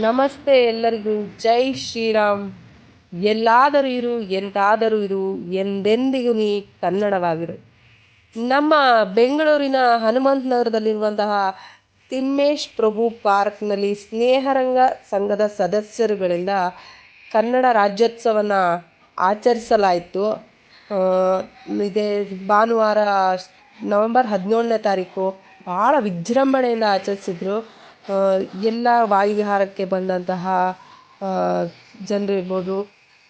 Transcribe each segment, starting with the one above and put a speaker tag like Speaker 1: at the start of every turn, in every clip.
Speaker 1: ನಮಸ್ತೆ ಎಲ್ಲರಿಗೂ ಜೈ ಶ್ರೀರಾಮ್. ಎಲ್ಲಾದರೂ ಇರು ಎಂತಾದರೂ ಇರು ಎಂದೆಂದಿಗೂ ನೀ ಕನ್ನಡವಾಗಿರು. ನಮ್ಮ ಬೆಂಗಳೂರಿನ ಹನುಮಂತ ನಗರದಲ್ಲಿರುವಂತಹ ತಿಮ್ಮೇಶ್ ಪ್ರಭು ಪಾರ್ಕ್ನಲ್ಲಿ ಸ್ನೇಹರಂಗ ಸಂಘದ ಸದಸ್ಯರುಗಳಿಂದ ಕನ್ನಡ ರಾಜ್ಯೋತ್ಸವನ ಆಚರಿಸಲಾಯಿತು. ಇದೇ ಭಾನುವಾರ ನವೆಂಬರ್ 17ನೇ ತಾರೀಕು ಭಾಳ ವಿಜೃಂಭಣೆಯಿಂದ ಆಚರಿಸಿದ್ರು. ಎಲ್ಲ ವಾಯುವಿಹಾರಕ್ಕೆ ಬಂದಂತಹ ಜನರು ಇರ್ಬೋದು,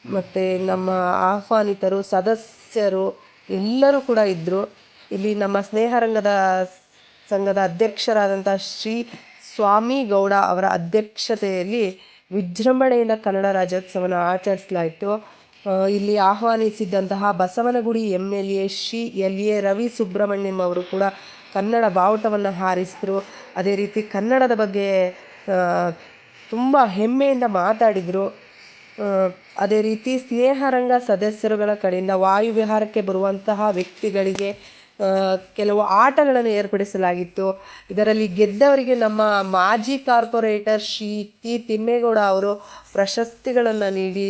Speaker 1: ಮತ್ತು ನಮ್ಮ ಆಹ್ವಾನಿತರು ಸದಸ್ಯರು ಎಲ್ಲರೂ ಕೂಡ ಇದ್ದರು. ಇಲ್ಲಿ ನಮ್ಮ ಸ್ನೇಹರಂಗದ ಸಂಘದ ಅಧ್ಯಕ್ಷರಾದಂಥ ಶ್ರೀ ಸ್ವಾಮಿ ಗೌಡ ಅವರ ಅಧ್ಯಕ್ಷತೆಯಲ್ಲಿ ವಿಜೃಂಭಣೆಯಿಂದ ಕನ್ನಡ ರಾಜ್ಯೋತ್ಸವನ ಆಚರಿಸಲಾಯಿತು. ಇಲ್ಲಿ ಆಹ್ವಾನಿಸಿದ್ದಂತಹ ಬಸವನಗುಡಿ MLA ಶ್ರೀ LA ರವಿ ಸುಬ್ರಹ್ಮಣ್ಯಂ ಅವರು ಕೂಡ ಕನ್ನಡ ಬಾವುಟವನ್ನು ಹಾರಿಸಿದರು. ಅದೇ ರೀತಿ ಕನ್ನಡದ ಬಗ್ಗೆ ತುಂಬ ಹೆಮ್ಮೆಯಿಂದ ಮಾತಾಡಿದರು. ಅದೇ ರೀತಿ ಸ್ನೇಹರಂಗ ಸದಸ್ಯರುಗಳ ಕಡೆಯಿಂದ ವಾಯುವಿಹಾರಕ್ಕೆ ಬರುವಂತಹ ವ್ಯಕ್ತಿಗಳಿಗೆ ಕೆಲವು ಆಟಗಳನ್ನು ಏರ್ಪಡಿಸಲಾಗಿತ್ತು. ಇದರಲ್ಲಿ ಗೆದ್ದವರಿಗೆ ನಮ್ಮ ಮಾಜಿ ಕಾರ್ಪೊರೇಟರ್ ಶ್ರೀ ತಿಮ್ಮೇಗೌಡ ಅವರು ಪ್ರಶಸ್ತಿಗಳನ್ನು ನೀಡಿ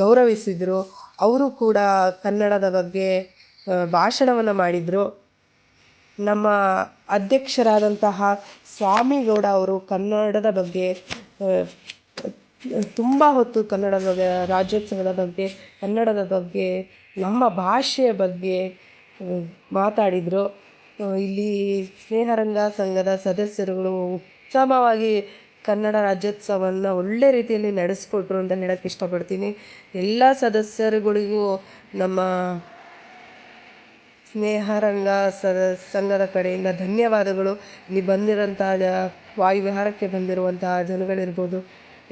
Speaker 1: ಗೌರವಿಸಿದರು. ಅವರು ಕೂಡ ಕನ್ನಡದ ಬಗ್ಗೆ ಭಾಷಣವನ್ನು ಮಾಡಿದರು. ನಮ್ಮ ಅಧ್ಯಕ್ಷರಾದಂತಹ ಸ್ವಾಮಿಗೌಡ ಅವರು ಕನ್ನಡದ ಬಗ್ಗೆ ತುಂಬ ಹೊತ್ತು ಕನ್ನಡದ ಬಗ್ಗೆ, ರಾಜ್ಯೋತ್ಸವದ ಬಗ್ಗೆ, ಕನ್ನಡದ ಬಗ್ಗೆ, ನಮ್ಮ ಭಾಷೆಯ ಬಗ್ಗೆ ಮಾತಾಡಿದರು. ಇಲ್ಲಿ ಸ್ನೇಹರಂಗ ಸಂಘದ ಸದಸ್ಯರುಗಳು ಉತ್ತಮವಾಗಿ ಕನ್ನಡ ರಾಜ್ಯೋತ್ಸವವನ್ನು ಒಳ್ಳೆ ರೀತಿಯಲ್ಲಿ ನಡೆಸ್ಕೊಟ್ರು ಅಂತ ಹೇಳಕ್ಕೆ ಇಷ್ಟಪಡ್ತೀನಿ. ಎಲ್ಲ ಸದಸ್ಯರುಗಳಿಗೂ ನಮ್ಮ ಸ್ನೇಹರಂಗ ಸಂಘದ ಕಡೆಯಿಂದ ಧನ್ಯವಾದಗಳು. ಇಲ್ಲಿ ಬಂದಿರೋಂಥ ವಾಯುವಿಹಾರಕ್ಕೆ ಬಂದಿರುವಂತಹ ಜನಗಳಿರ್ಬೋದು,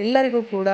Speaker 1: ಎಲ್ಲರಿಗೂ ಕೂಡ